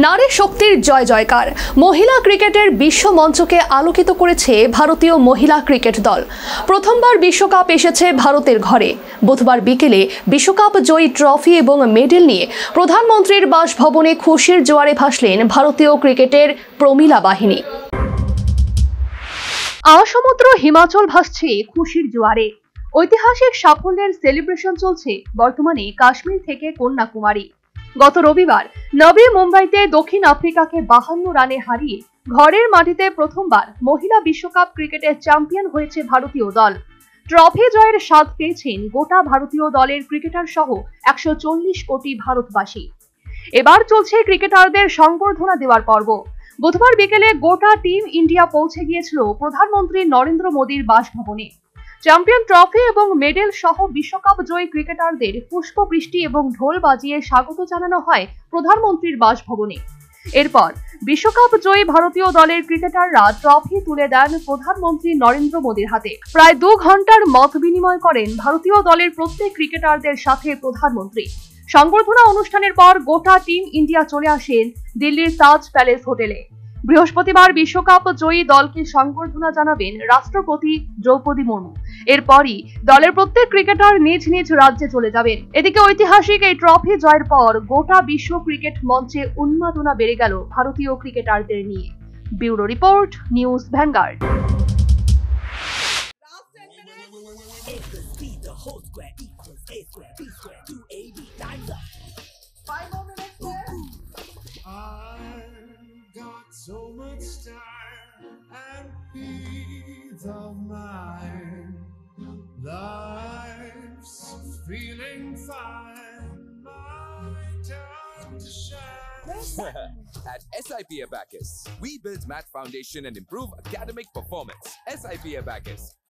নারী শক্তির জয় জয়কার। মহিলা ক্রিকেটের বিশ্ব মঞ্চকে আলোকিত করেছে ভারতীয় মহিলা ক্রিকেট দল। প্রথমবার বিশ্বকাপ এসেছে ভারতের ঘরে। বুধবার বিকেলে বিশ্বকাপ জয়ী ট্রফি এবং মেডেল নিয়ে প্রধানমন্ত্রীর বাসভবনে খুশির জোয়ারে ভাসলেন ভারতীয় ক্রিকেটের প্রমিলা বাহিনী। আসমুদ্র হিমাচল ভাসছে খুশির জোয়ারে। ঐতিহাসিক সাফল্যের সেলিব্রেশন চলছে বর্তমানে কাশ্মীর থেকে কন্যাকুমারী। গত রবিবার নবী মুম্বাইতে দক্ষিণ আফ্রিকাকে 52 রানে হারিয়ে ঘরের মাটিতে প্রথমবার মহিলা বিশ্বকাপ ক্রিকেটের চ্যাম্পিয়ন হয়েছে ভারতীয় দল। ট্রফি জয়ের স্বাদ পেয়েছেন গোটা ভারতীয় দলের ক্রিকেটার সহ 140 কোটি ভারতবাসী। এবার চলছে ক্রিকেটারদের সংবর্ধনা দেওয়ার পর্ব। বুধবার বিকেলে গোটা টিম ইন্ডিয়া পৌঁছে গিয়েছিল প্রধানমন্ত্রী নরেন্দ্র মোদীর বাসভবনে। চ্যাম্পিয়ন ট্রফি এবং মেডেল সহ বিশ্বকাপ জয়ী ক্রিকেটারদের পুষ্পবৃষ্টি এবং ঢোল বাজিয়ে স্বাগত জানানো হয় প্রধানমন্ত্রীর বাসভবনে। এরপর বিশ্বকাপ জয়ী ভারতীয় দলের ক্রিকেটাররা ট্রফি তুলে দেন প্রধানমন্ত্রী নরেন্দ্র মোদীর হাতে। প্রায় 2 ঘন্টার মত বিনিময় করেন ভারতীয় দলের প্রত্যেক ক্রিকেটারদের সাথে প্রধানমন্ত্রী। সংবর্ধনা অনুষ্ঠানের পর গোটা টিম ইন্ডিয়া চলে আসেন দিল্লির তাজ প্যালেস হোটেলে। বৃহস্পতিবার বিশ্বকাপ জয়ী দলকে সংবর্ধনা জানাবেন রাষ্ট্রপতি দ্রৌপদী মুর্মু। এরপরই দলের প্রত্যেক ক্রিকেটার নিজ নিজ রাজ্যে চলে যাবেন। এদিকে ঐতিহাসিক এই ট্রফি জয়ের পর গোটা বিশ্ব ক্রিকেট মঞ্চে উন্মাদনা বেড়ে গেল ভারতীয় ক্রিকেটারদের নিয়ে। Bureau report, news vanguard. So much time and peace of mind. Life's feeling fine. My time to shine. At SIP Abacus, we build math foundation and improve academic performance. SIP Abacus,